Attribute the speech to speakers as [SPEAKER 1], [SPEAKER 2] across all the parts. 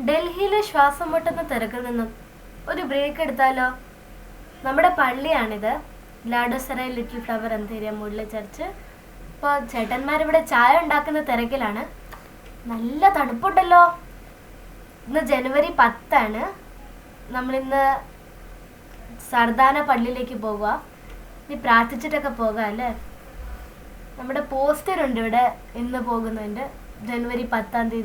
[SPEAKER 1] ഡൽഹിയിലെ ശ്വാസം മുട്ടുന്ന തിരക്കിൽ നിന്നും ഒരു ബ്രേക്ക് എടുത്താലോ? നമ്മുടെ പള്ളിയാണിത്, ലാഡോസറായി ലിറ്റിൽ ഫ്ലവർ അന്തേരിയ മുല്ല ചർച്ച്. ഇപ്പോൾ ചേട്ടന്മാരിവിടെ ചായ ഉണ്ടാക്കുന്ന തിരക്കിലാണ്. നല്ല തണുപ്പുണ്ടല്ലോ. ഇന്ന് ജനുവരി 10 നമ്മളിന്ന് സർദാന പള്ളിയിലേക്ക് പോകുക. ഇനി പ്രാർത്ഥിച്ചിട്ടൊക്കെ പോകാം അല്ലേ? നമ്മുടെ പോസ്റ്റർ ഉണ്ട് ഇവിടെ ഇന്ന് പോകുന്നതിൻ്റെ, ജനുവരി 10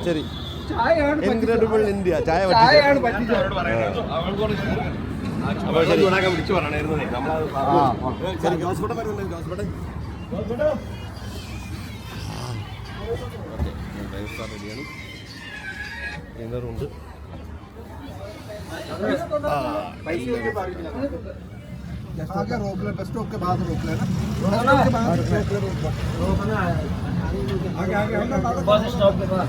[SPEAKER 2] ശരി. ഇൻക്രെഡിബിൾ ഇന്ത്യ ചായ ഉണ്ട്.
[SPEAKER 3] आगे रोक ले, बस स्टॉप के बाद रोक लेना। आगे आगे बस स्टॉप के बाद।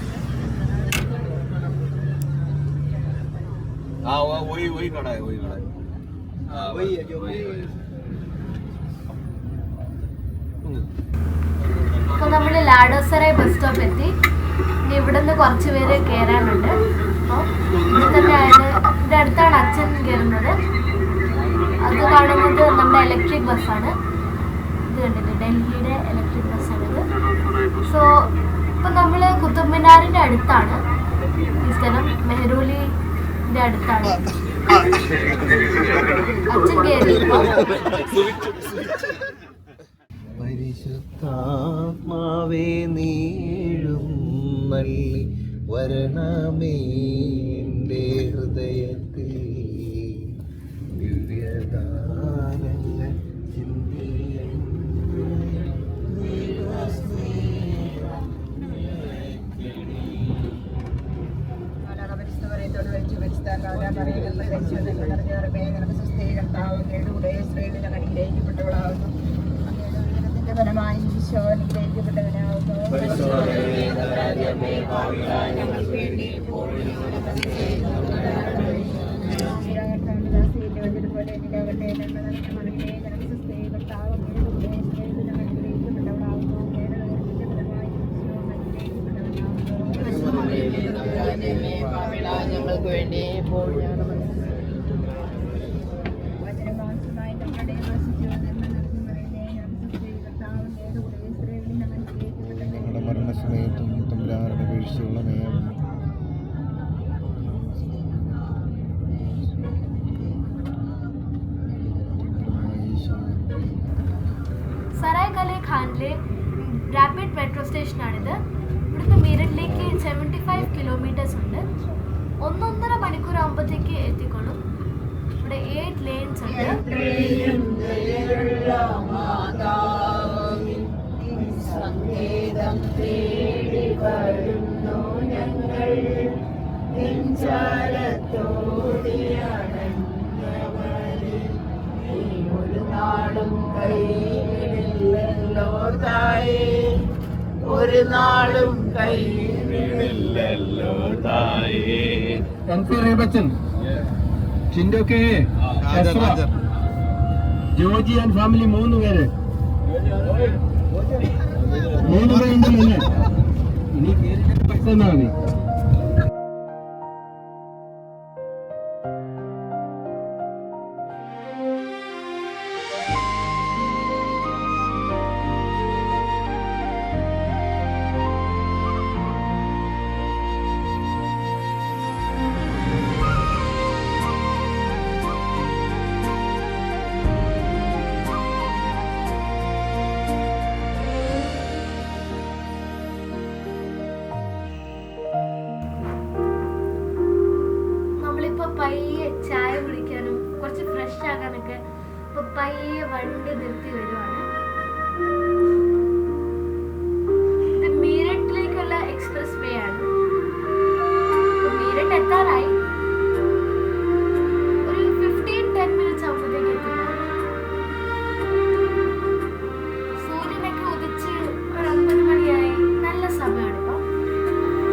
[SPEAKER 2] हाँ वही खड़ा है, वही खड़ा है,
[SPEAKER 3] वही है जो वही।
[SPEAKER 1] അപ്പോൾ നമ്മൾ ലാഡോസറായി ബസ് സ്റ്റോപ്പ് എത്തി. ഇനി ഇവിടെ നിന്ന് കുറച്ച് പേര് കയറാനുണ്ട്. അപ്പോൾ ഇവിടെ തന്നെയാണ്, ഇവിടെ അടുത്താണ് അച്ഛൻ കയറുന്നത്. അത് കാണുന്നത് നമ്മുടെ ഇലക്ട്രിക് ബസ്സാണ്. ഇത് കണ്ടിട്ട് ഡൽഹിയുടെ ഇലക്ട്രിക് ബസ്സാണിത്. സോ ഇപ്പം നമ്മൾ കുത്തബ് മിനാറിൻ്റെ അടുത്താണ് ഈ സ്ഥലം, മെഹ്റൂലിൻ്റെ അടുത്താണ്. അച്ഛൻ കയറി.
[SPEAKER 4] പരിശുദ്ധാത്മാവേ നീഴും നല്ലി വരണമേ എൻ്റെ ഹൃദയത്തിൽ ദിവ്യദാനങ്ങൾ
[SPEAKER 5] ഫലമായി ഈശോ അനുഗ്രഹിക്കപ്പെട്ടവനാകുന്നു. ഞങ്ങൾക്ക് വേണ്ടി ഇപ്പോൾ
[SPEAKER 3] മരണസമയത്തും തമ്പുരാനുടെ വീഴ്ചയുള്ള നേരം
[SPEAKER 1] സരായ് കലെ ഖാനിലെ റാപ്പിഡ് മെട്രോ സ്റ്റേഷനാണിത്. ഇവിടുന്ന് മീററ്റിലേക്ക് 75 കിലോമീറ്റേഴ്സ് ഉണ്ട്. 1.5 മണിക്കൂർ ആകുമ്പോഴത്തേക്ക് എത്തിക്കൊള്ളും. ഇവിടെ 8 ലെയിൻസ് ഉണ്ട്.
[SPEAKER 5] ഒരു നാളും കൈവിടില്ലല്ലോ തായേ.
[SPEAKER 3] ബച്ചൻ ചിൻഡോ കെ ജോജി ആൻഡ് ഫാമിലി 3 പേര് 3 പേരുണ്ട്. ഇനി കേറിയിട്ട് പൈസ തന്നാ മതി.
[SPEAKER 1] പയ്യെ ചായ കുടിക്കാനും കുറച്ച് ഫ്രഷ് ആകാനൊക്കെ ഇപ്പൊ പയ്യെ വണ്ടി നിർത്തി വരുവാണ്. ഇത് മീററ്റിലേക്കുള്ള എക്സ്പ്രസ് വേ ആണ്. മീററ്റ് എത്താറായി. ഒരു 15-10 മിനിറ്റ്സ് ആകുമ്പോഴത്തേക്ക് എത്തും. സൂര്യനൊക്കെ ഉദിച്ച് ഒരു 9 മണിയായി. നല്ല സമയമാണ് ഇപ്പൊ.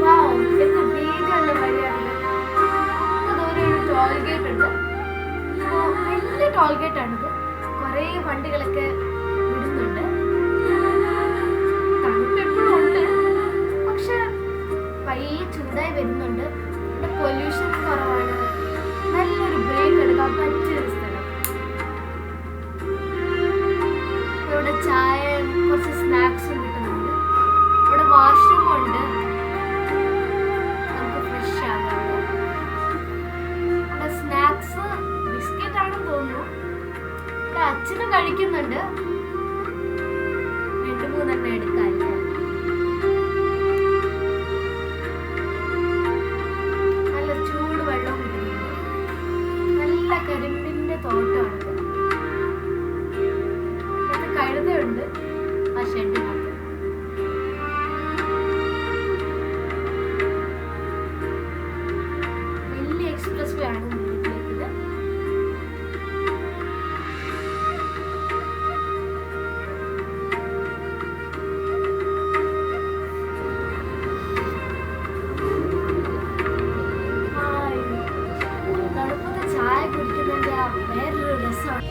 [SPEAKER 1] വാവ്, എന്ത് വേഗമുള്ള വഴിയാണ്. ടോൾ ഗേറ്റ് ഉണ്ട്. വലിയ ടോൾ ഗേറ്റ് ആണിത്. കുറേ വണ്ടികളൊക്കെ വിടുന്നുണ്ട്. തണുപ്പ് എപ്പോഴും ഉണ്ട്. വരുന്നുണ്ട്. ഇവിടെ പൊല്യൂഷൻ കുറവാണ്, നല്ലൊരു ബ്രേക്ക് എടുക്കാൻ പറ്റിയൊരു സ്ഥലം. ഇവിടെ ചായ കുറച്ച് സ്നാക്സും കിട്ടുന്നുണ്ട്. ഇവിടെ വാഷ്റൂം ഉണ്ട്, നമുക്ക് ഫ്രഷ് ആകാം. ഇവിടെ സ്നാക്സ് ബിസ്ക്കറ്റ് ആണെന്ന് തോന്നുന്നു. ഇവിടെ അച്ഛനും കഴിക്കുന്നുണ്ട്, 2-3 എടുക്കാല്ലേ. നല്ല ചൂട് വെള്ളം കിട്ടുന്നുണ്ട്. നല്ല കരിമ്പിന്റെ തോട്ടമുണ്ട്. ഇത് കഴുതയുണ്ട് ആ ഷെഡിനകത്ത്. വലിയ എക്സ്പ്രസ് വേ ആണ് വീട്ടിലേക്കിത്. തണുപ്പത്തെ ചായ കുടിക്കുന്നതിന്റെ ആ വേറൊരു രസമാണ്.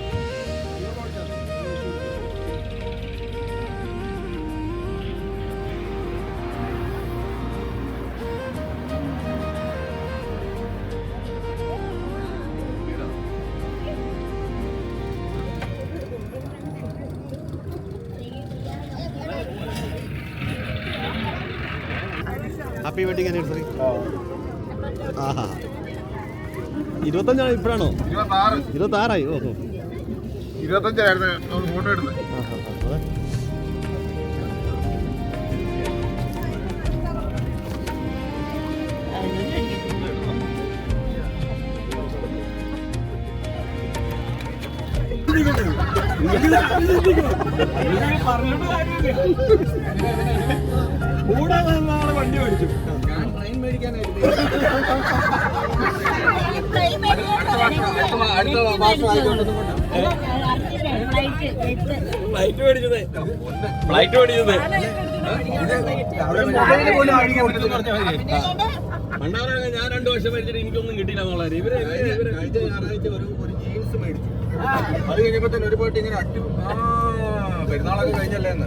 [SPEAKER 2] Happy wedding anniversary. ആഹാ 25 ഇപ്പോഴാണോ? 26 ഓഹോ
[SPEAKER 3] 25 ഫോട്ടോ എടുത്ത് വണ്ടി മേടിച്ചു. ഞാൻ ട്രെയിൻ മേടിക്കാനായിട്ട് ഫ്ലൈറ്റ് മേടിച്ചത് മണ്ണാറാണ്. ഞാൻ 2 വർഷം മേടിച്ചിട്ട് എനിക്കൊന്നും കിട്ടിയില്ല എന്നുള്ളത്. ഇവര് കഴിഞ്ഞ ഞായറാഴ്ച ഒരു ജീൻസ് മേടിച്ചു. അത് കഴിഞ്ഞപ്പോ തന്നെ ഒരു പോയിട്ട് ഇങ്ങനെ പെരുന്നാളൊക്കെ കഴിഞ്ഞല്ലേ എന്ന്.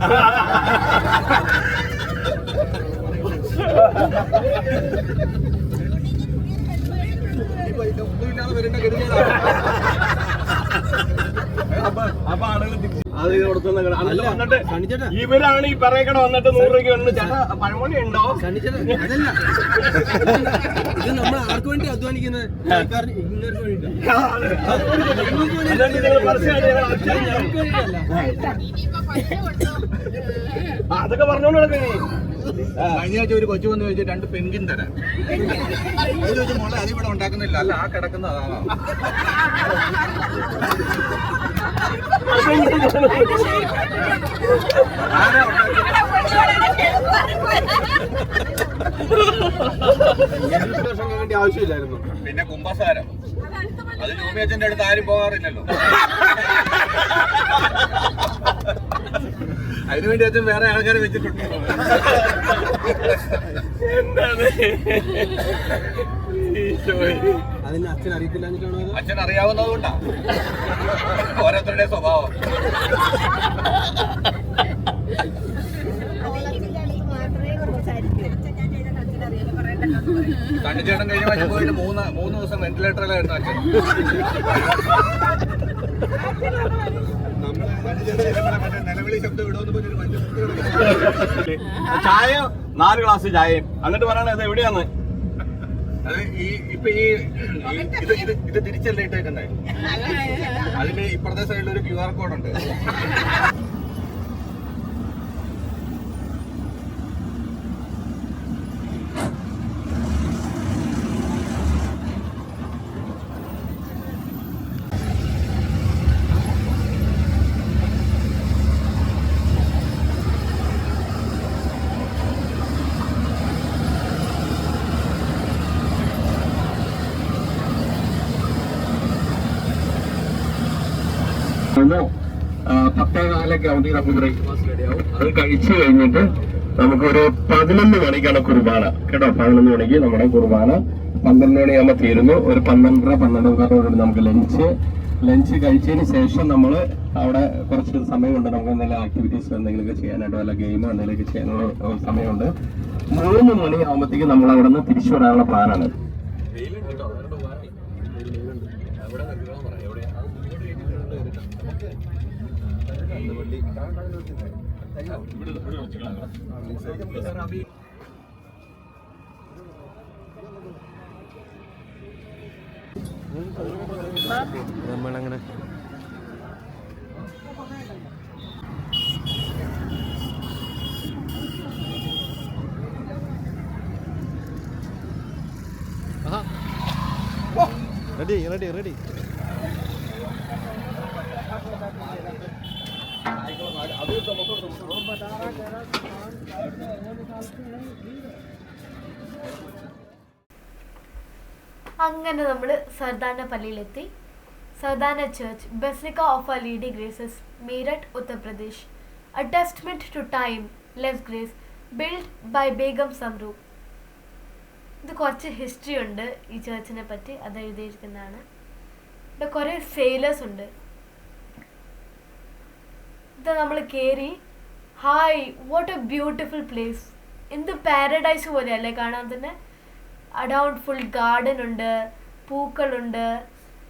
[SPEAKER 3] ഒന്നുമില്ലാതെ വരേണ്ട കരുതിയതാണ്. അപ്പൊ ആളുകൾ ഇവരാണ് ഈ പറയക്കട വന്നിട്ട് 100 രൂപയ്ക്ക് വന്ന് ചേട്ടാ പഴമൊഴി ഉണ്ടോ? അതല്ല, ഇത് നമ്മൾ ആർക്ക് വേണ്ടി അധ്വാനിക്കുന്നത്? അതൊക്കെ പറഞ്ഞോണ്ട് കഴിഞ്ഞ ആഴ്ച ഒരു കൊച്ചു വന്ന് ചോദിച്ചു 2 പെൻഗിൻ തരാൻ. ചോദിച്ചു മോളെ അതിവിടെ ഉണ്ടാക്കുന്നില്ല. അല്ല ആ കിടക്കുന്ന അതാണ്. ആവശ്യമില്ലായിരുന്നു. പിന്നെ കുമ്പസാരം അത് ജോമിയച്ചന്റെ അടുത്ത് ആരും പോകാറില്ലല്ലോ. അതിനുവേണ്ടി അച്ഛൻ വേറെ ആൾക്കാരെ വെച്ചിട്ടുണ്ട്. എന്താണ് അതിന് അച്ഛൻ അറിയത്തില്ല? അച്ഛൻ അറിയാവുന്നതുകൊണ്ടാ. ഓരോരുത്തരുടെ സ്വഭാവം. കണ്ണിച്ചേട്ടൻ കഴിഞ്ഞ വശം പോയിട്ട് 3 ദിവസം വെന്റിലേറ്ററിലായിരുന്നു അച്ഛൻ. നിലവിളി ശബ്ദം ഇടുമെന്ന് പറഞ്ഞൊരു ചായ 4 ഗ്ലാസ് ചായയും എന്നിട്ട് പറയണത് എവിടെയാന്ന്. അത് ഇപ്പൊ ഇത് തിരിച്ചല്ലേ ഇട്ടേക്കുന്നേ. അതിന്റെ ഇപ്പുറത്തെ സൈഡിൽ ഒരു QR കോഡ് ഉണ്ട്.
[SPEAKER 6] ഒന്ന് 10:15 ആവുമ്പോൾ നമുക്ക് ബ്രേക്ക്ഫാസ്റ്റ് റെഡിയാവും. അത് കഴിച്ചു കഴിഞ്ഞിട്ട് നമുക്കൊരു 11 മണിക്കാണ് കുർബാന കേട്ടോ. 11 മണിക്ക് നമ്മുടെ കുർബാന 12 മണിയാകുമ്പോൾ തീരുന്നു. ഒരു 12:30 നമുക്ക് ലഞ്ച് കഴിച്ചതിന് ശേഷം നമ്മൾ അവിടെ കുറച്ച് സമയമുണ്ട്. നമുക്ക് എന്തെങ്കിലും ആക്ടിവിറ്റീസ് എന്തെങ്കിലുമൊക്കെ ചെയ്യാനായിട്ട്, വല്ല ഗെയിമോ എന്തെങ്കിലുമൊക്കെ ചെയ്യാനുള്ള സമയമുണ്ട്. 3 മണിയാകുമ്പോഴത്തേക്ക് നമ്മൾ അവിടെ നിന്ന് തിരിച്ചു വരാനുള്ള പ്ലാനാണ്.
[SPEAKER 2] നമ്മളങ്ങനെ റെഡി റെഡി റെഡി.
[SPEAKER 1] അങ്ങനെ നമ്മൾ സർദാന പള്ളിയിലെത്തി. Sardhana church, basilica of our lady graces, Meerut, Uttar Pradesh. A testament to timeless grace, build by Begum Samru. ഇത് കുറച്ച് ഹിസ്റ്ററി ഉണ്ട് ഈ ചർച്ചിനെ പറ്റി, അത് എഴുതിയിരിക്കുന്നതാണ്. ഇവിടെ കുറേ സെയിലേഴ്സ് ഉണ്ട്. ഇത് നമ്മൾ കയറി. Hi, what A beautiful place. എന്ത് പാരഡൈസ് പോലെയല്ലേ കാണാൻ തന്നെ. അറൗണ്ട് ഫുൾ ഗാർഡൻ ഉണ്ട്, പൂക്കളുണ്ട്.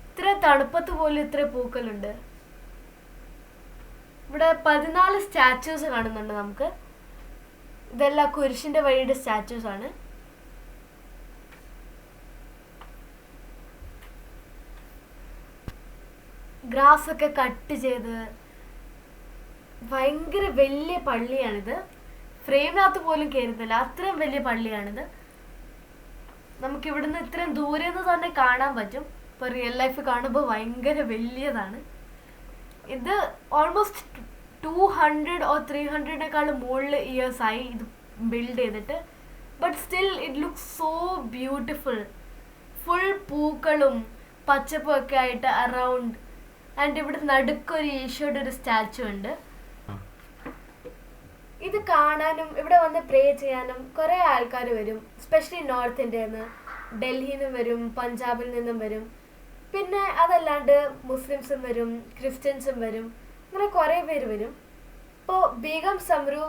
[SPEAKER 1] ഇത്ര തണുപ്പത്ത് പോലും ഇത്ര പൂക്കളുണ്ട്. ഇവിടെ 14 സ്റ്റാച്യൂസ് കാണുന്നുണ്ട് നമുക്ക്. ഇതെല്ലാം കുരിശിന്റെ വഴിയുടെ സ്റ്റാച്യൂസ് ആണ്. ഗ്രാസ് ഒക്കെ കട്ട് ചെയ്ത് ഭയങ്കര വലിയ പള്ളിയാണിത്. ഫ്രെയിമിനകത്ത് പോലും കയറുന്നില്ല, അത്രയും വലിയ പള്ളിയാണിത്. നമുക്ക് ഇവിടുന്ന് ഇത്രയും ദൂരെ നിന്ന് തന്നെ കാണാൻ പറ്റും. ഇപ്പോൾ റിയൽ ലൈഫ് കാണുമ്പോൾ ഭയങ്കര വലിയതാണ്. ഇത് ഓൾമോസ്റ്റ് 200 or 300-നേക്കാളും മുകളിൽ ഇയേഴ്സായി ഇത് ബിൽഡ് ചെയ്തിട്ട്. But still it looks so beautiful. Full പൂക്കളും പച്ചപ്പും ഒക്കെ ആയിട്ട് അറൗണ്ട്. ആൻഡ് ഇവിടെ നടുക്കൊരു ഈശോയുടെ ഒരു സ്റ്റാച്ചു ഉണ്ട്. ഇത് കാണാനും ഇവിടെ വന്ന് പ്രേ ചെയ്യാനും കുറേ ആൾക്കാർ വരും. സ്പെഷ്യലി നോർത്ത് ഇന്ത്യയിൽ നിന്ന്, ഡൽഹിയിൽ നിന്നും വരും, പഞ്ചാബിൽ നിന്നും വരും. പിന്നെ അതല്ലാണ്ട് മുസ്ലിംസും വരും, ക്രിസ്ത്യൻസും വരും. അങ്ങനെ കുറേ പേര് വരും. ഇപ്പോൾ ബീഗം സംറു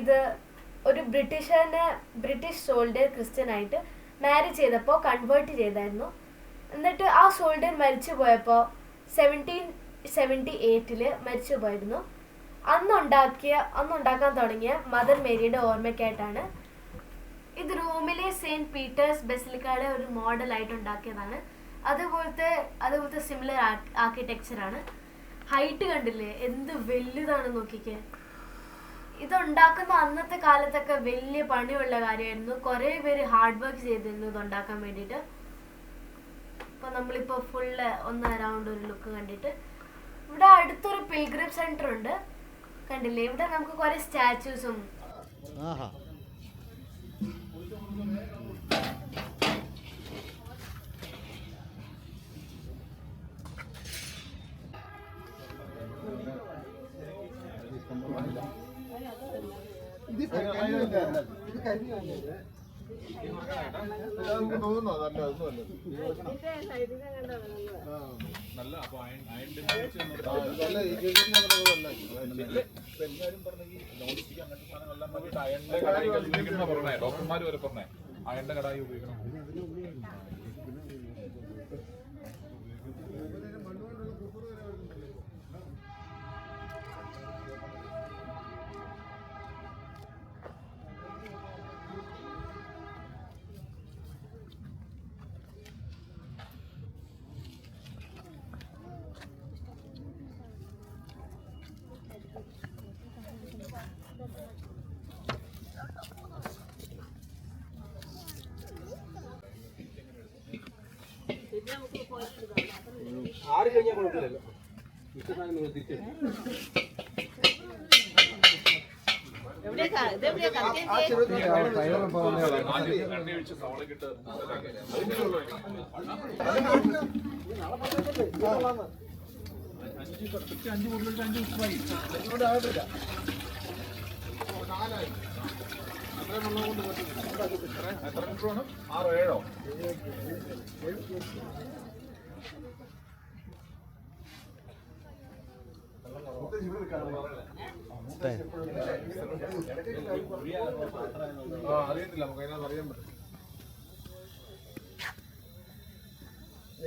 [SPEAKER 1] ഇത് ഒരു ബ്രിട്ടീഷ് സോൾഡിയർ ക്രിസ്ത്യനായിട്ട് മാരേജ് ചെയ്തപ്പോൾ കൺവേർട്ട് ചെയ്തായിരുന്നു. എന്നിട്ട് ആ സോൾഡിയർ മരിച്ചു പോയപ്പോൾ 1778 മരിച്ചു പോയിരുന്നു. അന്നുണ്ടാക്കാൻ തുടങ്ങിയ മദർ മേരിയുടെ ഓർമ്മയ്ക്കായിട്ടാണ്. ഇത് റോമിലെ സെയിൻറ്റ് പീറ്റേഴ്സ് ബസിലിക്കയുടെ ഒരു മോഡലായിട്ട് ഉണ്ടാക്കിയതാണ്. അതുപോലത്തെ സിമിലർ ആർക്കിടെക്ചറാണ്. ഹൈറ്റ് കണ്ടില്ലേ, എന്ത് വലുതാണ് നോക്കിക്കേ. ഇതുണ്ടാക്കുന്ന അന്നത്തെ കാലത്തൊക്കെ വലിയ പണിയുള്ള കാര്യമായിരുന്നു. കുറേ പേര് ഹാർഡ് വർക്ക് ചെയ്തിരുന്നു ഇതുണ്ടാക്കാൻ വേണ്ടിയിട്ട്. അപ്പോൾ നമ്മളിപ്പോൾ ഫുള്ള് ഒന്ന് അറൗണ്ട് ഒരു ലുക്ക് കണ്ടിട്ട്. ഇവിടെ അടുത്തൊരു പിൽഗ്രിം സെൻറ്റർ ഉണ്ട്, കണ്ടില്ലേ. ഇവിടെ നമുക്ക് കുറേ സ്റ്റാച്യൂസും
[SPEAKER 7] ഡോക്ടർമാർ വരെ പറഞ്ഞേ അയണിന്റെ കടായി ഉപയോഗിക്കണം.
[SPEAKER 3] ആറ് കഴിഞ്ഞാൽ കുഴപ്പമില്ലല്ലോ.
[SPEAKER 7] എത്ര മണിക്കൂറാണ്?
[SPEAKER 3] 6-7
[SPEAKER 7] അറിയത്തില്ല, നമുക്ക് അതിനകത്ത് അറിയാൻ പറ്റും.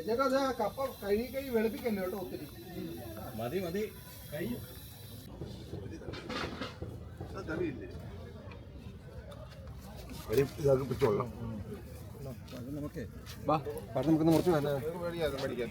[SPEAKER 4] ചേട്ടാ അത് കപ്പ കഴുകി വെളുപ്പിക്കല്ലോ കേട്ടോ ഒത്തിരി.
[SPEAKER 3] മതി മതി കഴിഞ്ഞു.
[SPEAKER 2] നമുക്കൊന്ന് മുറിച്ച് വേണം.
[SPEAKER 7] മേടിക്കാം.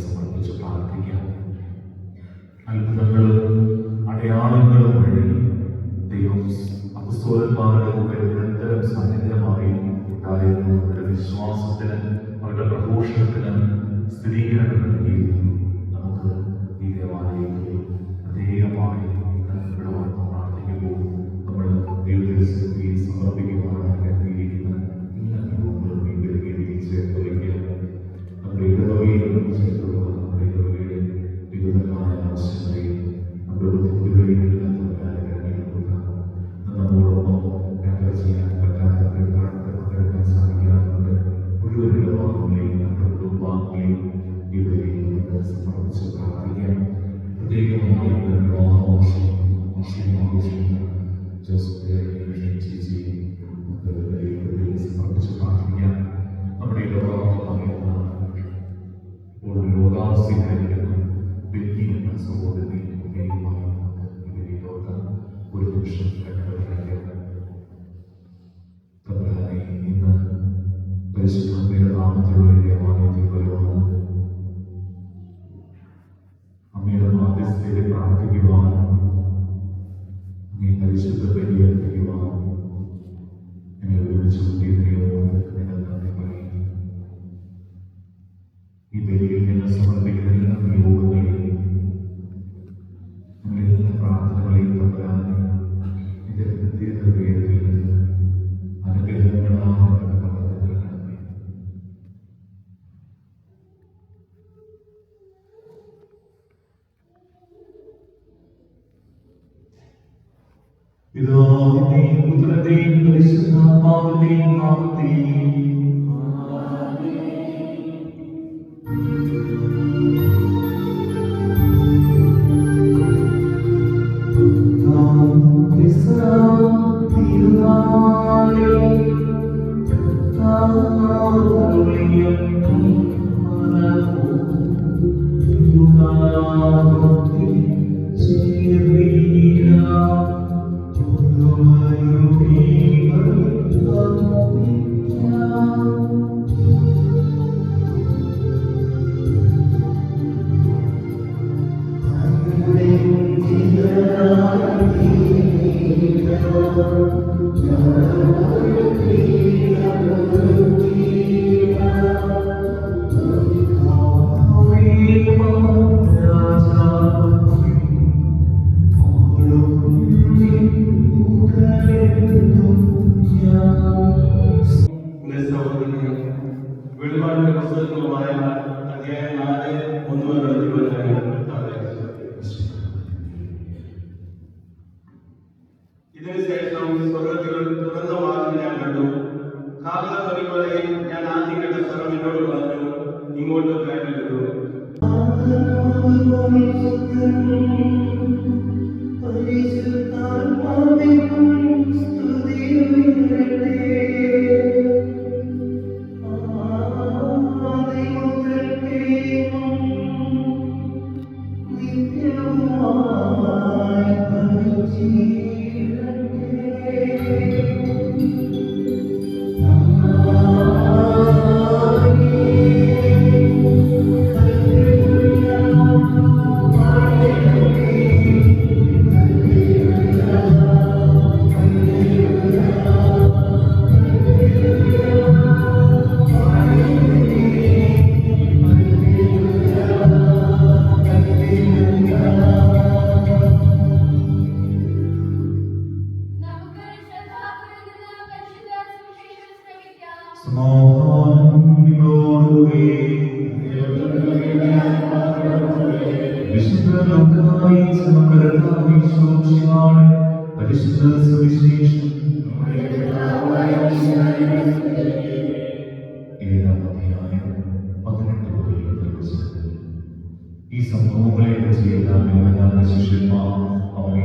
[SPEAKER 8] സമർപ്പിച്ച് പ്രാർത്ഥിക്കാം. അത്ഭുതങ്ങളും അടയാളങ്ങളും വഴി ദൈവം അപ്പസ്തോലന്മാരുടെ കൂടെ നിരന്തരം സാന്നിധ്യമായി ഉണ്ടായിരുന്നു. അവരുടെ വിശ്വാസത്തിന്, അവരുടെ പ്രഘോഷണത്തിന് സ്ഥിരീകരണം നൽകിയിരുന്നു. നമുക്ക് ഈ ദേവാലയത്തിൽ പ്രത്യേകമായി ഇവിടെ വന്ന് പ്രാർത്ഥിക്കുമ്പോൾ നമ്മൾ ദൈവത്തിൽ സമർപ്പിക്കുവാനായി എത്തിയിരിക്കുന്ന എല്ലാ ദൈവങ്ങളും ഈ വേദിയിൽ ചേർത്ത് വയ്ക്കുക. നമ്മുടെ ഇടവകയിൽ ചേർത്തുള്ള നമ്മുടെ ഇടവകയുടെ വിവിധമായ ആവശ്യങ്ങളെയും നമ്മുടെ ബുദ്ധിമുട്ടുകളെയും എല്ലാം നമ്മോടൊപ്പം യാത്ര ചെയ്യാൻ പറ്റാത്തവർക്ക് പങ്കെടുക്കാൻ സാധിക്കാറുണ്ട്. മുഴുവൻ ഇടവകകളെയും നമ്മുടെ കുടുംബാംഗങ്ങളെയും ഈ വേദിയിൽ സമർപ്പിച്ച് പ്രാർത്ഥിക്കാം. പ്രത്യേകമായി സമർപ്പിച്ച് പ്രാർത്ഥിക്കാം. നമ്മുടെ ഇടവകമായിരുന്ന ലോകാവസ്ഥയിലായിരിക്കുന്ന വ്യക്തി എന്ന സഹോദരനെയും ഇവരിലോട്ട് ഒരു നിമിഷം ഇന്ന് പരിശുദ്ധയുടെ നാമത്തിലുള്ള ദേവാലയത്തിൽ വരുവാൻ, അമ്മയുടെ മാധ്യസ്ഥതയിൽ പ്രാർത്ഥിക്കുവാൻ, നീ പരിശുദ്ധ ബലിയർപ്പിക്കുവാൻ എന്നെ ഒരുമിച്ച് നന്ദി പറയും. ഈ ബലിയിൽ ഞങ്ങൾ സമർപ്പിക്കുന്ന എല്ലാ നിയോഗങ്ങളെയും എല്ലാ പ്രാർത്ഥനകളെയും തമ്പുരാനെ നിന്റെ പ്രത്യേക ഹൃദയത്തിൽ നിന്ന് അനുഗ്രഹങ്ങളാണ് നൽകണമേ. പിതാവിന്റെയും പുത്രന്റെയും പരിശുദ്ധാത്മാവിന്റെയും നാമത്തിൽ Cheer സമാധാനം നിങ്ങളോടുകൂടെ. വിശുദ്ധ ലോകമായി സമഗ്രതായി ശോഷിയാണ് പരിശുദ്ധ സുവിശേഷം. 7-ാം അധ്യായം 18 മുതലുള്ള ദിവസത്തിൽ ഈ സംഭവങ്ങളെ വെച്ച് എല്ലാം യോഹന്നാന്റെ ശിഷ്യന്മാർ അവനെ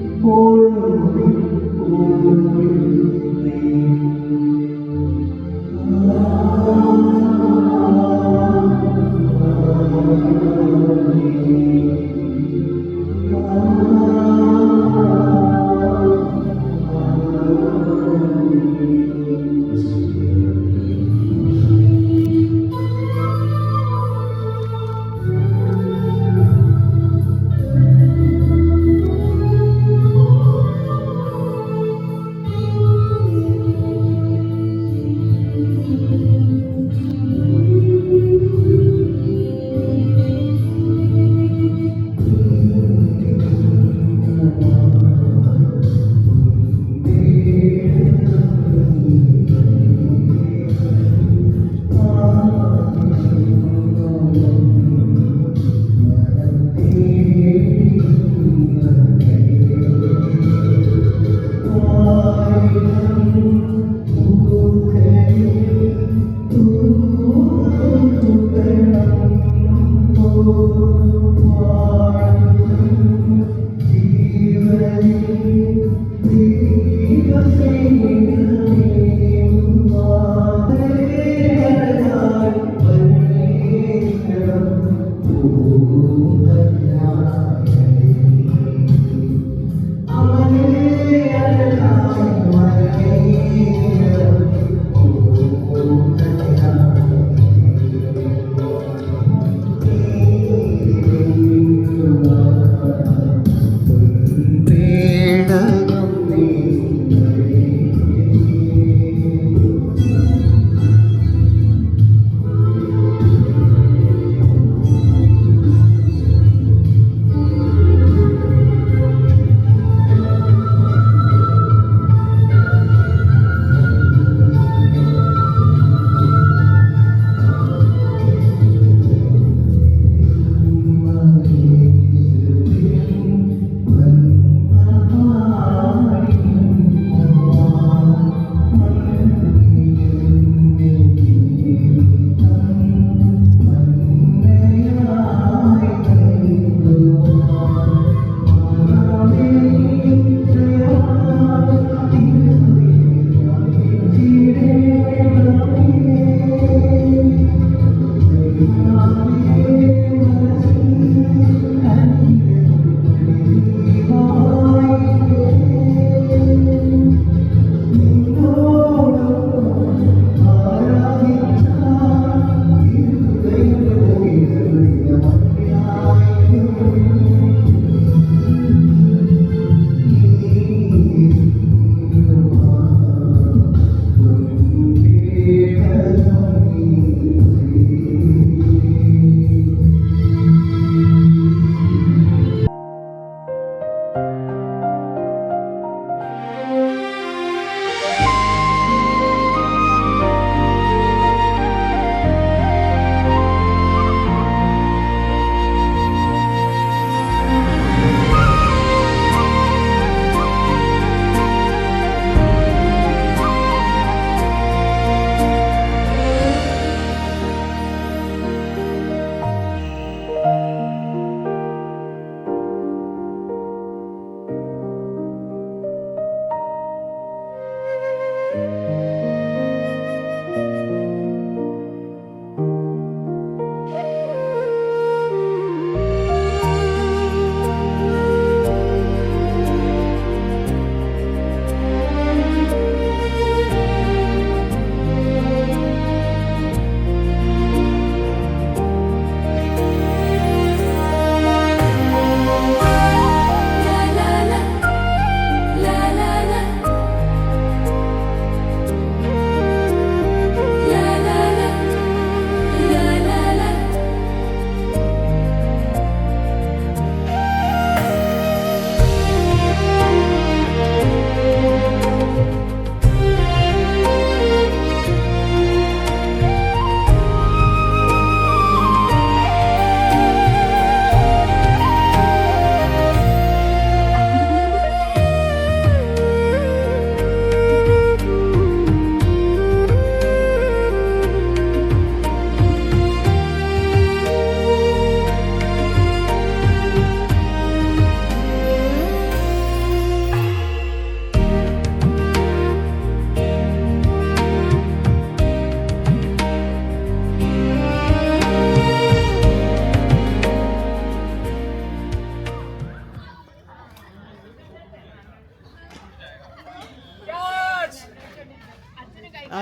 [SPEAKER 8] ഇപ്പോൾ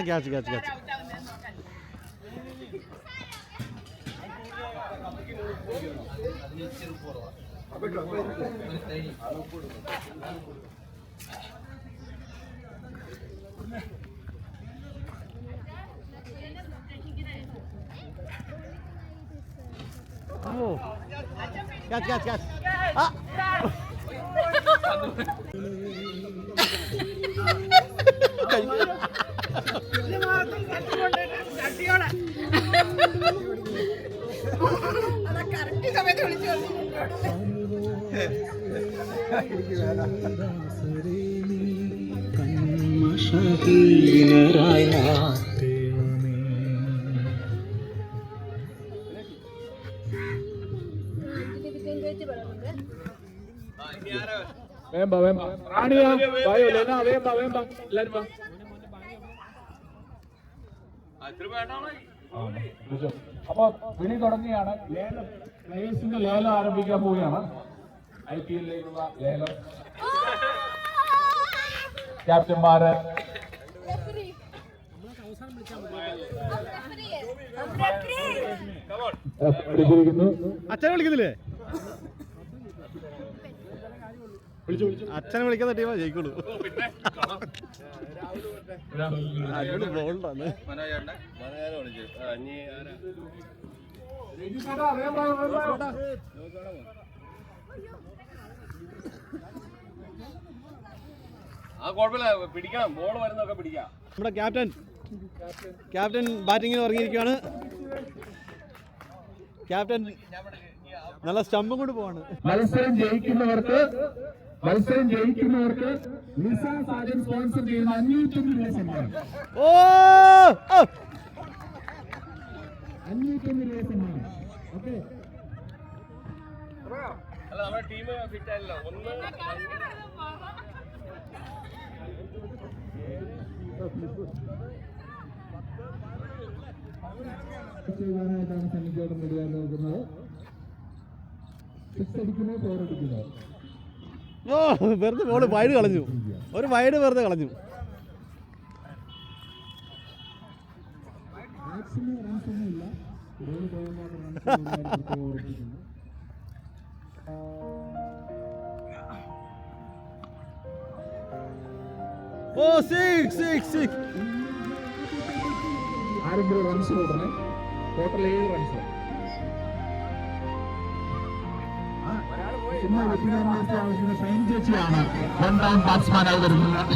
[SPEAKER 9] ക്യാച്ച് ക്യാച്ച് ആ
[SPEAKER 5] കറക്റ്റ് സമയത്ത് വിളിച്ചു
[SPEAKER 9] കന്മ
[SPEAKER 8] സ്വാധീനരായി മാറ്റണമേ.
[SPEAKER 7] വേമ്പ വേമ്പ റാണിയാ വായോ ലെന വേമ്പ വേമ്പ എല്ലാരും വാ. അപ്പൊ വിളി തുടങ്ങിയാണ്. ലേലം പ്ലേയേഴ്സിന്റെ ലേലം ആരംഭിക്കാൻ പോവുകയാണ്. IPL-ലേക്കുള്ള ലേലം. ക്യാപ്റ്റന്മാര് വിളിച്ചിരിക്കുന്നു.
[SPEAKER 9] അച്ഛനെ വിളിക്കുന്നില്ലേ? അച്ഛനെ വിളിക്കാത്ത ടീമാ ജയിക്കുള്ളൂ. ബോൾഡാണ്.
[SPEAKER 3] ആ കുഴപ്പമില്ല, പിടിക്കണം. ബോൾ വരുന്നൊക്കെ പിടിക്കാം.
[SPEAKER 9] നമ്മുടെ ക്യാപ്റ്റൻ ബാറ്റിങ്ങിന് ഇറങ്ങിയിരിക്കുകയാണ്. ക്യാപ്റ്റൻ നല്ല സ്റ്റമ്പും കൊണ്ട് പോവാണ്.
[SPEAKER 6] മത്സരം ജയിക്കുന്നവർക്ക് നിസ സാജൻ സ്പോൺസർ ചെയ്യുന്ന 501 രൂപ സമ്മാനം. 501 രൂപ സമ്മാനം. ഓക്കെ,
[SPEAKER 3] അല്ല നമ്മുടെ ടീം ഫിറ്റ് ആയില്ല. ഒന്ന്
[SPEAKER 6] ചെയ്യാനായിട്ടാണ് സന്നിധിയോട് മുഴുവൻ നോക്കുന്നത്. 6 അടിക്കുന്നോ 4 അടിക്കുന്നോ?
[SPEAKER 9] വെറുതെ ബോള് വൈഡ് കളഞ്ഞു. ഒരു വൈഡ് വെറുതെ കളഞ്ഞു.
[SPEAKER 6] മാക്സിമം റൺസ് ഒന്നുമില്ല. ബോൾ പോകുമ്പോൾ റൺസ് ആരെങ്കിലും റൺസ് കൊടുക്കണേ. Total 7 runs. ഷൈൻ ചേച്ചിയാണ് രണ്ടാം ബാറ്റ്സ്മാനായി വരുന്നത്.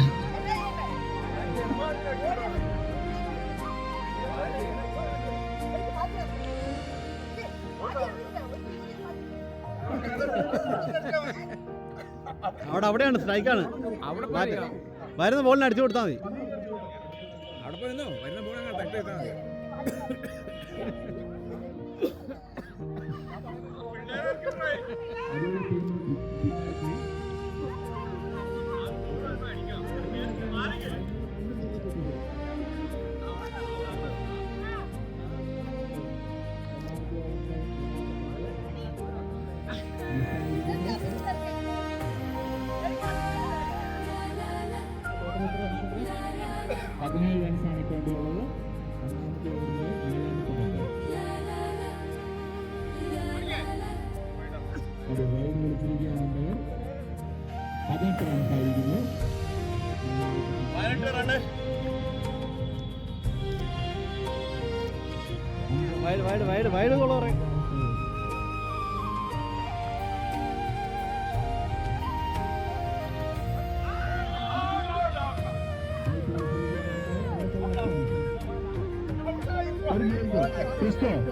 [SPEAKER 9] അവിടെയാണ് സ്ട്രൈക്കാണ്. വരുന്ന ബോളിന് അടിച്ചു കൊടുത്താൽ മതി.
[SPEAKER 7] അവിടെ പോയിരുന്നോ? വരുന്ന ബോൾ അങ്ങനെ തട്ടി വെച്ചാൽ മതി.
[SPEAKER 6] റൺസാണ് വേണ്ടിയുള്ളത്. ഒന്നാമത്തെ ഓവറിലെ 7ാമത്തെ പന്ത്. ഒരു റൈഡ് വിളിച്ചിരിക്കുകയാണെങ്കിൽ 18 റൺസായിരിക്കുന്നു.
[SPEAKER 3] 18 റണ്ണ്.
[SPEAKER 9] വൈഡ് ഗോൾ പറയും.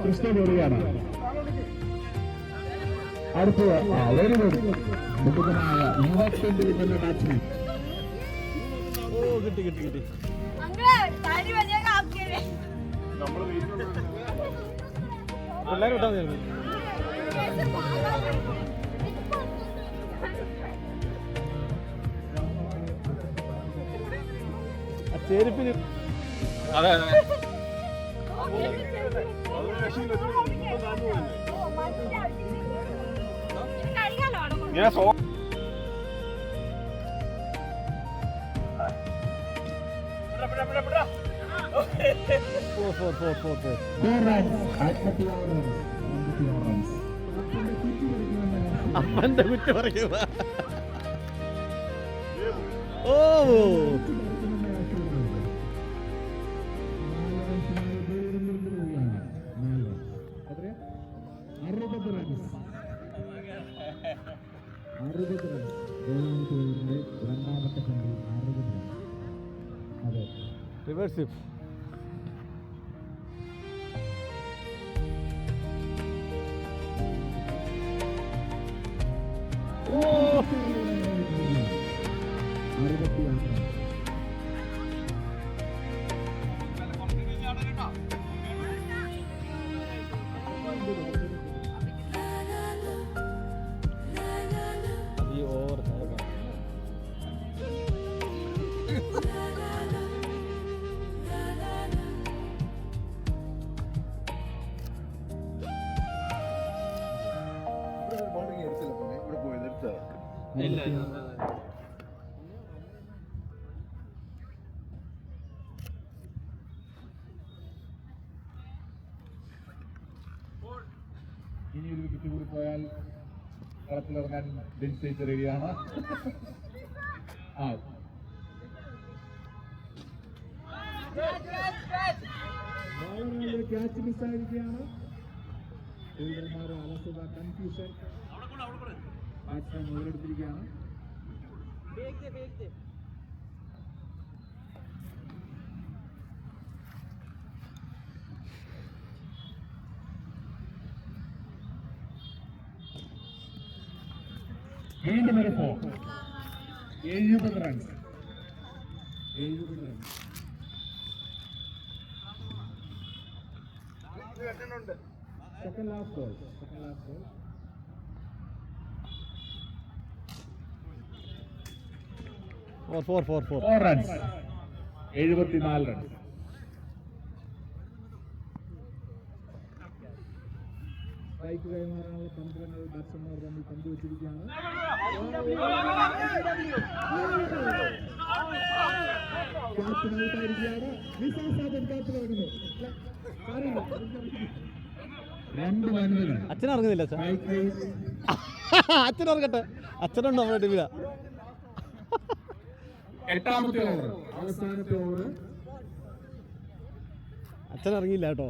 [SPEAKER 6] ക്രിസ്റ്റോ ബോളിയാണ്. അടുത്തത് വെരി ഗുഡ് മിടുക്കനായ യുവത്തിന്റെ ബാറ്റ്സ്മാൻ.
[SPEAKER 9] കിട്ടി. പിള്ളേർ വിട്ടാൽ മതി. ആ ചെരുപ്പിന്
[SPEAKER 3] അതെ ഞാൻ
[SPEAKER 9] അമ്മന്റെ കുറ്റ പറയുക. ഓ
[SPEAKER 6] രണ്ടാമത്തെ പന്തിൽ 60 റൺസ്. അതെ,
[SPEAKER 9] റിവേഴ്സ് സ്വിപ്പ്.
[SPEAKER 7] ഇനി ഒരു വിക്കറ്റ് കൂടി പോയാൽ കളത്തിലിറങ്ങാൻ ബെഞ്ച് റെഡിയാണ്. ക്യാച്ച് മിസ്സായിരിക്കുകയാണ്. ഫീൽഡർമാരുടെ അലസത, കൺഫ്യൂഷൻ ബാറ്റ്സ്മാൻ മുതലെടുത്തിരിക്കുകയാണ്. വീണ്ടും ഒരു 4. 70 runs. 70 runs. Second last ball. 4 runs. 74 runs. Strike കൈമാറാനുള്ള തന്ത്രങ്ങൾ ബാറ്റ്സ്മാൻമാർ തമ്മിൽ പങ്കുവച്ചിരിക്കുകയാണ്. ക്യാപ്റ്റൻ ഔട്ടായിരിക്കുകയാണ്. നിസാം സാദൻ ക്യാപ്റ്റൻ ആകുന്നു. 2 വനിതകൾ.
[SPEAKER 9] അച്ഛൻ ഇറങ്ങുന്നില്ല. അച്ഛൻ ഇറങ്ങട്ടെ. അച്ഛനുണ്ട് നമ്മുടെ ടീമില.
[SPEAKER 7] 8ാമത്തെ ഓവർ, അവസാനത്തെ ഓവർ.
[SPEAKER 9] അച്ഛൻ ഇറങ്ങിയില്ല കേട്ടോ.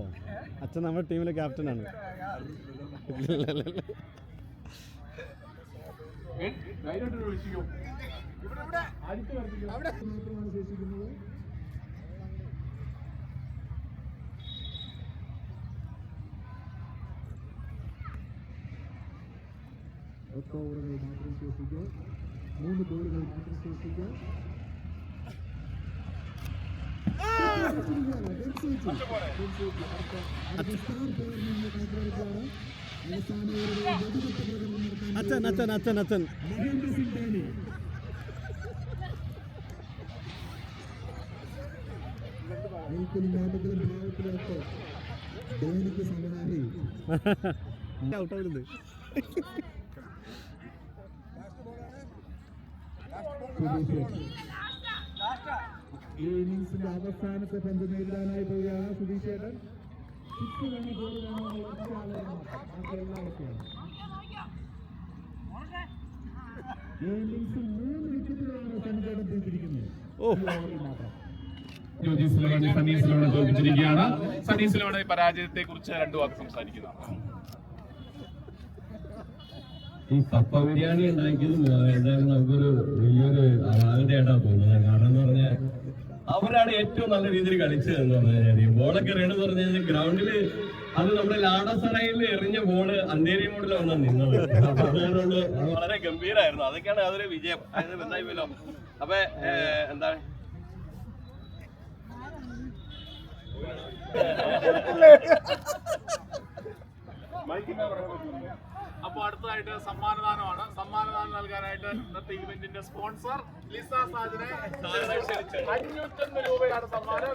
[SPEAKER 9] അച്ഛൻ നമ്മുടെ ടീമിലെ ക്യാപ്റ്റനാണ്.
[SPEAKER 7] ഒറ്റ ഓവറുകൾ മാത്രം ശേഷിക്കുക. 3 ബോളുകൾ മാത്രം ശേഷിക്കുക.
[SPEAKER 9] അച്ഛൻ
[SPEAKER 7] മഹേന്ദ്ര സിംഗ് ധോണി. ഭാവത്തിലൊക്കെ ധോണിക്ക് സമനായി
[SPEAKER 9] ഔട്ടാവുന്നത്.
[SPEAKER 7] ഈ ഇന്നിംഗ്സിന്റെ അവസാനത്തെ പന്ത് നേരിടാനായി പോവുകയാണ് സുധീഷ് ചേട്ടൻ. 6 വേണോ 4 വേണോ ഒറ്റ ആളാണ്. ഈ ഇന്നിംഗ്സിൽ 3 വിക്കറ്റുകളാണ് സഞ്ജേട്ടൻ തീർത്തിരിക്കുന്നത്. ജ്യോതി സിലോണി സണ്ണി സിലോണെ തോൽപ്പിച്ചിരിക്കുകയാണ്. സണ്ണി സിലോണെ പരാജയത്തെ കുറിച്ച് 2 വാക്ക് സംസാരിക്കുന്നതാണ്.
[SPEAKER 6] ഈ കപ്പ ബിരിയാണി ഉണ്ടാക്കിയതും എന്തായാലും നമുക്കൊരു വലിയൊരു അപാകതയായിട്ടാണ് തോന്നുന്നത്. കാരണം എന്ന് പറഞ്ഞാൽ അവരാണ് ഏറ്റവും നല്ല രീതിയിൽ കളിച്ചത് എന്ന് പറഞ്ഞാൽ ബോളൊക്കെ എറിയണെന്ന് പറഞ്ഞു കഴിഞ്ഞാൽ ഗ്രൗണ്ടില് അത് നമ്മുടെ ലാഡസറയിൽ എറിഞ്ഞ ബോള് അന്തേരി മോഡിലാണ് നിന്നത്. അതുകൊണ്ട് വളരെ ഗംഭീരമായിരുന്നു. അതൊക്കെയാണ് അതൊരു വിജയം. എന്തായില്ലോ അപ്പൊ എന്താണ്
[SPEAKER 7] അപ്പൊ അടുത്തതായിട്ട് സമ്മാനദാനമാണ്. സമ്മാനദാനം നൽകാനായിട്ട് ഇന്നത്തെ ഇവന്റിന്റെ സ്പോൺസർ ലിസ സാജനെ 501 രൂപയാണ് സമ്മാനം.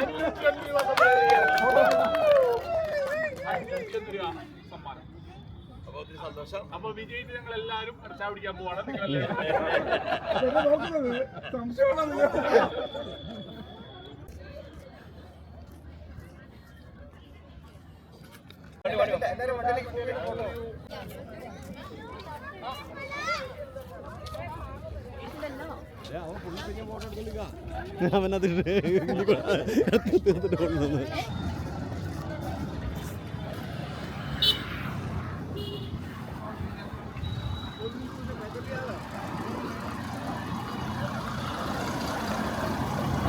[SPEAKER 7] 501 രൂപ സമ്മാനം.
[SPEAKER 3] സന്തോഷം.
[SPEAKER 7] അപ്പൊ വിജയിച്ച് ഞങ്ങൾ എല്ലാവരും ചായ പിടിക്കാൻ പോവാണ്. നിങ്ങൾ
[SPEAKER 9] അവനത് തീർത്തിട്ട് കൊണ്ടുവന്നു.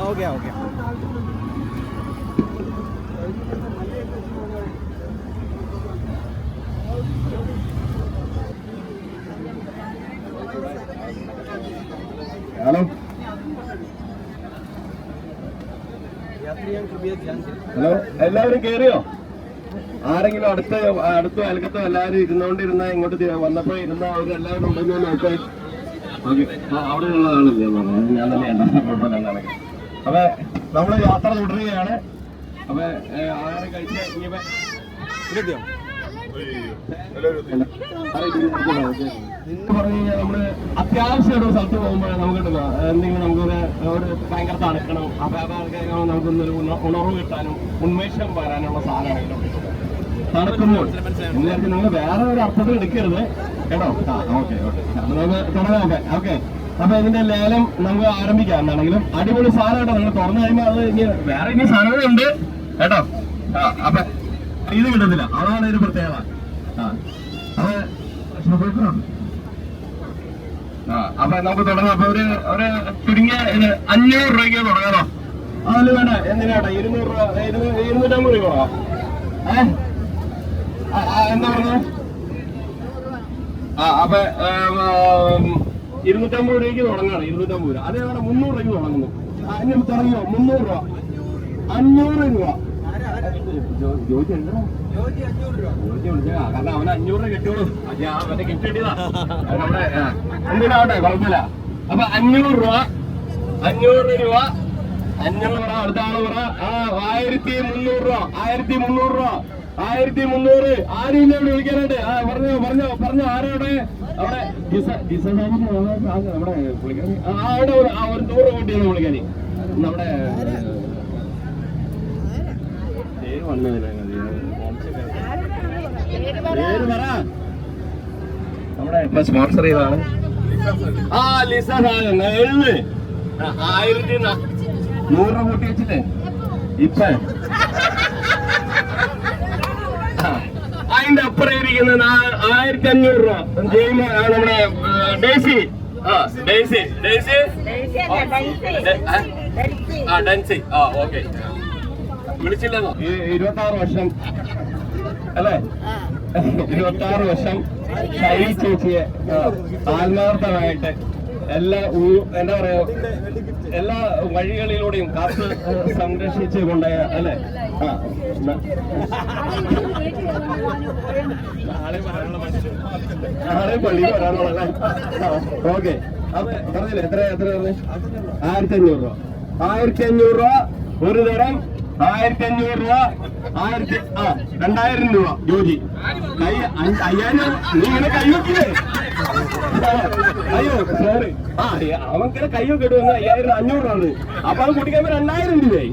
[SPEAKER 9] ഓക്കെ
[SPEAKER 6] ഹലോ എല്ലാവരും കേറിയോ? ആരെങ്കിലും അടുത്ത അയൽക്കത്തോ എല്ലാവരും ഇരുന്നോണ്ടിരുന്ന ഇങ്ങോട്ട് വന്നപ്പോ ഇരുന്ന അവരെല്ലാവരും ഉണ്ടെന്ന് നോക്കാൻ. ഓക്കെ, അവിടെ ഉള്ളതാണല്ലേ ഞാൻ തന്നെയാണ്. അപ്പൊ നമ്മള് യാത്ര തുടരുകയാണ്. അപ്പൊ ആഹാരം കഴിച്ച് ഇനിയിപ്പോ പറഞ്ഞു കഴിഞ്ഞാൽ നമ്മള് അത്യാവശ്യം ഒരു സ്ഥലത്ത് പോകുമ്പോൾ നമുക്ക് എന്തെങ്കിലും നമുക്കൊരു ഭയങ്കര തണുക്കണം, അപ്പൊ നമുക്കൊന്നൊരു ഉണർവ് കിട്ടാനും ഉന്മേഷം വരാനുള്ള സാധനമാണ് തണുക്കുമ്പോൾ. നിങ്ങൾ വേറെ ഒരു അർത്ഥത്തിൽ എടുക്കരുത് കേട്ടോ. ഓക്കെ അപ്പൊ നമുക്ക് തുടങ്ങാം. ഓക്കെ അപ്പൊ ഇതിന്റെ ലേലം നമുക്ക് ആരംഭിക്കാം. എന്താണെങ്കിലും അടിപൊളി സാധനം കേട്ടോ. നിങ്ങൾ തുറന്നു കഴിയുമ്പോൾ അത് ഇനി വേറെ ഇനി സാധനങ്ങളുണ്ട് കേട്ടോ. അപ്പൊ ഇത് കിട്ടുന്നില്ല, അതാണ് ഒരു പ്രത്യേകത. അപ്പൊ നമുക്ക് തുടങ്ങാം. അപ്പൊ ഒരു ചുരുങ്ങിയ 500 രൂപയ്ക്ക് തുടങ്ങാമോ? അതിൽ വേണ്ട എന്തിനാട്ടെ 200 രൂപ 250 രൂപ കൊടുക്കാം. എന്താ പറഞ്ഞത്? അപ്പൊ 250 രൂപയ്ക്ക് തുടങ്ങാണ്. 250 രൂപ അതേ വേണം. 300 രൂപയ്ക്ക് തുടങ്ങുന്നു. ഇനി തുടങ്ങിയോ? 300 രൂപ 500 രൂപ കാരണം അവന് 500 രൂപ കിട്ടുള്ളൂ. മറ്റേ ഗിഫ്റ്റ് കിട്ടിയതാ നമ്മുടെ എന്തിനാവട്ടെ കുഴപ്പമില്ല. അപ്പൊ 500 രൂപ 500 രൂപ 500 രൂപ. അടുത്ത ആള് പറ 1300 രൂപ 1300 രൂപ 1300. ആരും ഇല്ല ഇവിടെ വിളിക്കാനായിട്ട്. പറഞ്ഞോ ആരോടെ അവിടെ നമ്മുടെ വിളിക്കാൻ അവിടെ ഒരു 100 രൂപ കൂട്ടിയാണ് വിളിക്കാൻ. നമ്മുടെ പേര് വന്നതില്ല പേര് പറ. നമ്മുടെ ഇപ്പൊ സ്പോൺസർ ചെയ്താണ് ലിസ സാധനം 1100 രൂപ കൂട്ടി വെച്ചില്ലേ ഇപ്പൊ. അതിന്റെ അപ്പുറം ഇരിക്കുന്നത് 1500 രൂപ. നമ്മുടെ ഡേസി ഡേസി ഡൻസി ഓക്കെ വിളിച്ചില്ലെന്നോ? 26 വർഷം അല്ലേ? 26 വർഷം ഷൈനി ചേച്ചിയെ ആത്മാർത്ഥമായിട്ട് എല്ലാ എന്താ പറയാ എല്ലാ വഴികളിലൂടെയും കാത്ത് സംരക്ഷിച്ച് കൊണ്ടുപോയ അല്ലേ? നാളെ പള്ളി വരാനുള്ള. ഓക്കെ അപ്പൊ പറഞ്ഞില്ലേ എത്ര പറഞ്ഞു? 1500 രൂപ 1500 രൂപ ഒരു തരം. 1500 രൂപ 2000 രൂപ ജോജി. 5000 നീ ഇങ്ങനെ കൈവക്കില്ലേ? അയ്യോ സോറി. അവൻക്കിടെ കൈയൊക്കെ ഇടുവന്ന് 5500 ആണ്. അപ്പൊ അത് കുട്ടിക്കാൻ 2000 രൂപയായി.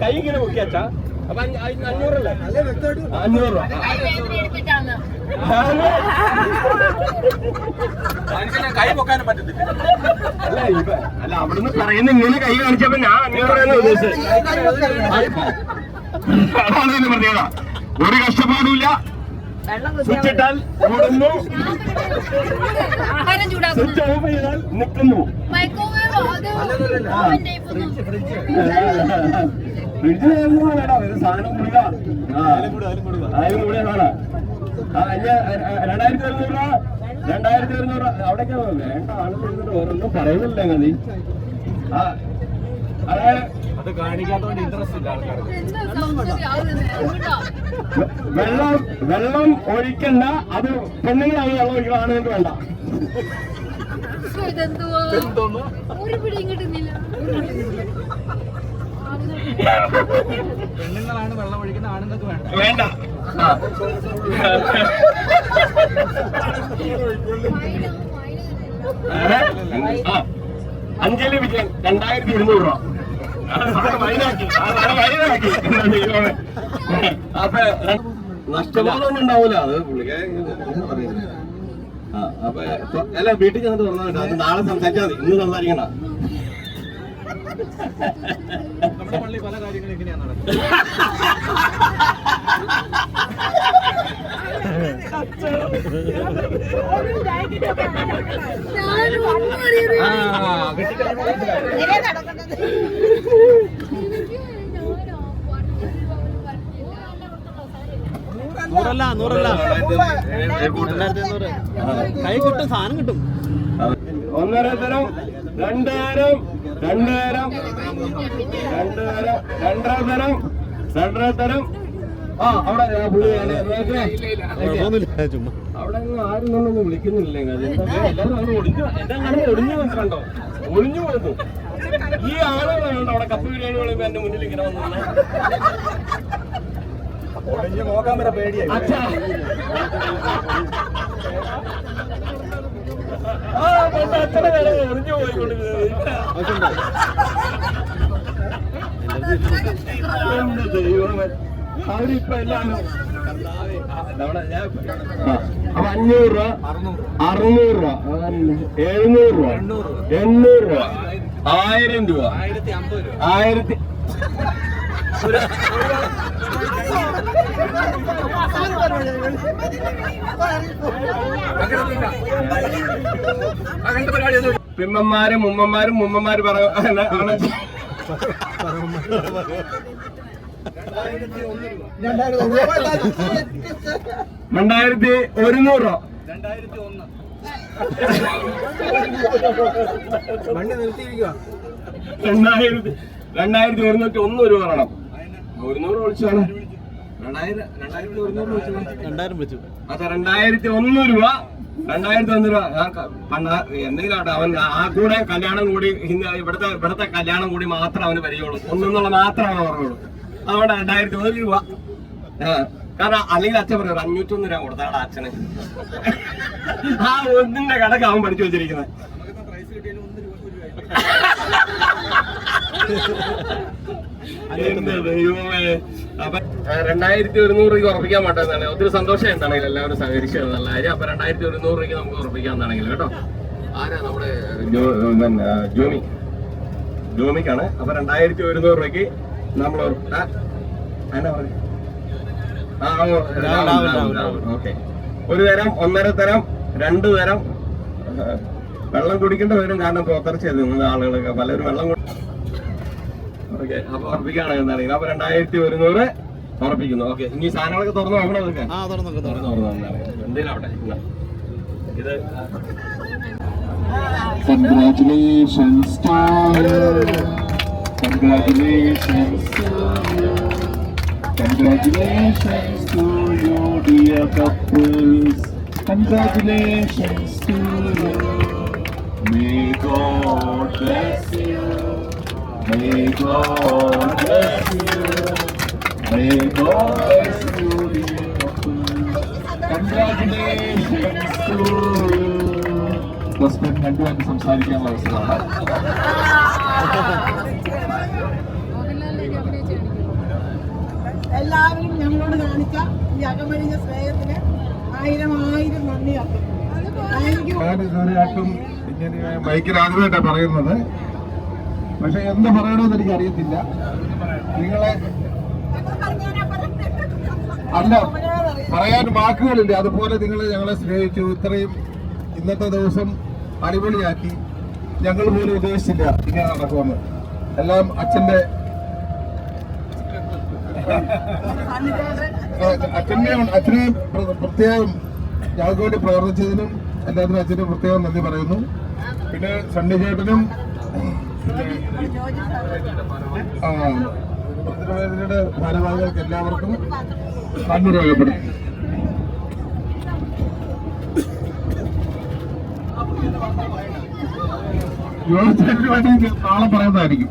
[SPEAKER 6] കൈ ഇങ്ങനെ പൊക്കിയാച്ചാ. അപ്പൊ 500 അല്ലേ? 500 രൂപ.
[SPEAKER 3] കൈ പൊക്കാനും പറ്റത്തില്ല.
[SPEAKER 6] അല്ല അവിടുന്ന് പറയുന്ന ഇങ്ങനെ കൈ കാണിച്ചപ്പോ ഞാൻ 500 രൂപ ഉദ്ദേശിച്ചത്. അതാണ് ഇതിന്റെ പ്രത്യേകത. ഒരു കഷ്ടപ്പാടുമില്ല. സ്വിച്ച് ഇട്ടാൽ ഓടുന്നു, സ്വിച്ച് ഓഫ് ചെയ്താൽ നിൽക്കുന്നു. ഫ്രിഡ്ജ് വേണം ഇത് സാധനം കൊടുക്ക. അതിലും കൂടെ വേണം. 2200 രൂപ 2200 അവിടേക്ക് വേണ്ട ആളുകൾ ഓരോന്നും പറയുന്നില്ല നീ.
[SPEAKER 3] അത് കാണിക്കാത്തോണ്ട് ഇൻട്രസ്റ്റ് ഇല്ല ആൾക്കാർക്ക്.
[SPEAKER 6] വെള്ളം ഒഴിക്കണ്ട. അത് പെണ്ണുങ്ങളാണ് വെള്ളം ഒഴിക്കണം, ആണുങ്ങൾക്ക് വേണ്ട.
[SPEAKER 3] പെണ്ണുങ്ങളാണ് വെള്ളം ഒഴിക്കുന്ന, ആണുങ്ങൾക്ക് വേണ്ട.
[SPEAKER 6] വേണ്ട. അഞ്ജലി വിജയൻ 2200 രൂപ. അപ്പൊ നഷ്ടബോധമൊന്നും ഉണ്ടാവൂല. അത് പുള്ളിക്കാരൻ അപ്പൊ അല്ല വീട്ടിൽ ചെന്നിട്ട് തുറന്നാൽ കേട്ടോ. അത് നാളെ സംസാരിച്ചാൽ മതി, ഇന്ന് സംസാരിക്കണ്ട.
[SPEAKER 3] നമ്മുടെ പള്ളി പല കാര്യങ്ങളും എങ്ങനെയാണ് നടക്കുന്നത്.
[SPEAKER 9] നൂറല്ല കൈ കിട്ടും, സാധനം കിട്ടും.
[SPEAKER 6] 1.5 തരം 2000 2000 2000 2.5 തരം. അവിടെ
[SPEAKER 9] ചുമ്മാ
[SPEAKER 6] അവിടെ ആരും ഒന്നും വിളിക്കുന്നില്ലേ? എല്ലാവരും അത് ഒളിഞ്ഞു. എന്റെ അങ്ങനെ ഒളിഞ്ഞു കണ്ടോ? ഒളിഞ്ഞു കൊടുത്തു. ഈ ആളുകളുണ്ട് അവിടെ കപ്പ് ബിരിയാണി വിളിക്കുമ്പോ എന്റെ മുന്നിൽ ഇങ്ങനെ വന്നു.
[SPEAKER 3] നോക്കാൻ വരെ പേടിയായി.
[SPEAKER 6] അച്ഛാ അച്ഛനെ ഒളിഞ്ഞു പോയിക്കൊണ്ടിരുന്നത് ദൈവമേ. അവരിപ്പോ എല്ലാം അപ്പൊ 500 രൂപ, 600 രൂപ, 700 രൂപ, 800 രൂപ, 1000 രൂപ, 1000. പിമ്മന്മാരും മുമ്മന്മാരും പറയും 2100 രൂപ.
[SPEAKER 4] വണ്ടി നിർത്തിയിരിക്കുക.
[SPEAKER 6] 2101 രൂപ പറയണം. 100 വിളിച്ചാണ്
[SPEAKER 9] 2000 വിളിച്ചു.
[SPEAKER 6] അതെ 2001 രൂപ. 2001 രൂപ. എന്തെങ്കിലും ആട്ടെ, അവൻ ആ കൂടെ കല്യാണം കൂടി ഇവിടുത്തെ കല്യാണം കൂടി മാത്രം അവന് പരിചയമുള്ളൂ. ഒന്നുള്ള മാത്രമാണ് പറഞ്ഞുള്ളൂ. അതുകൊണ്ട് 2001 രൂപ. കാരണം അല്ലെങ്കിൽ അച്ഛൻ പറയും 501 രൂപ കൊടുത്താടാ അച്ഛന്. ആ ഒന്നിന്റെ കടക്ക് അവൻ പഠിച്ചു വെച്ചിരിക്കുന്നത്. ദൈവമേ. അപ്പൊ 2100 രൂപയ്ക്ക് ഉറപ്പിക്കാൻ പറ്റുന്നതാണ്. ഒത്തിരി സന്തോഷം എന്താണെങ്കിലും എല്ലാവരും സഹകരിച്ചത് നല്ല കാര്യം. അപ്പൊ 2100 രൂപയ്ക്ക് നമുക്ക് ഉറപ്പിക്കാന്നാണെങ്കിലും കേട്ടോ. ആരാ നമ്മുടെ ജോമിക്കാണ്. അപ്പൊ 2100 രൂപയ്ക്ക് നമ്മൾ ഓക്കെ. ഒരു തരം, 1.5 തരം, 2 തരം വെള്ളം കുടിക്കേണ്ട വരും. കാരണം പുറത്തിറച്ച് ചെയ്ത് ആളുകളൊക്കെ പലരും വെള്ളം ഓക്കെ. അപ്പൊ ഉറപ്പിക്കാണ് എന്താണെങ്കിൽ. അപ്പൊ 2100 ഉറപ്പിക്കുന്നു. ഓക്കെ. ഇനി സാധനങ്ങളൊക്കെ തുറന്നു നോക്കണം. അതൊക്കെ തുറന്നു എന്തേലും അവിടെ ഇത്
[SPEAKER 8] Congratulations to you. Congratulations to you. Congratulations to you, dear couples. Congratulations to you. May God bless you. May God bless you. May God bless you, dear couples. Congratulations to you. Husband രണ്ടുപേരും സംസാരിക്കാനുള്ള അവസരമാണ്.
[SPEAKER 5] എല്ലാവരും ഞങ്ങളോട് കാണിച്ച ഈ അകമഴിഞ്ഞ സ്നേഹത്തിന് 1000 നന്ദി
[SPEAKER 4] തീർച്ചയായിട്ടും ഇങ്ങനെ മൈക്കിൽ ആദ്യമായിട്ടാണ് പറയുന്നത്. പക്ഷെ എന്ത് പറയണമെന്ന് എനിക്ക് അറിയത്തില്ല. നിങ്ങളെ അല്ല പറയാൻ വാക്കുകളില്ല. അതുപോലെ നിങ്ങൾ ഞങ്ങളെ സ്നേഹിച്ചു. ഇത്രയും ഇന്നത്തെ ദിവസം അടിപൊളിയാക്കി. ഞങ്ങൾ പോലും ഉദ്ദേശിച്ചില്ല ഇങ്ങനെ നടക്കുമെന്ന്. എല്ലാം അച്ഛനെ പ്രത്യേകം ഞങ്ങൾക്ക് വേണ്ടി പ്രവർത്തിച്ചതിനും എല്ലാത്തിനും അച്ഛന് പ്രത്യേകം നന്ദി പറയുന്നു. പിന്നെ സണ്ണി ചേട്ടനും ഭദ്രവേദനയുടെ ഭാരവാഹികൾക്ക് എല്ലാവർക്കും നന്ദി രേഖപ്പെടുത്തും. യുവജനത്തിന് വേണ്ടി നാളെ പറയുന്നതായിരിക്കും.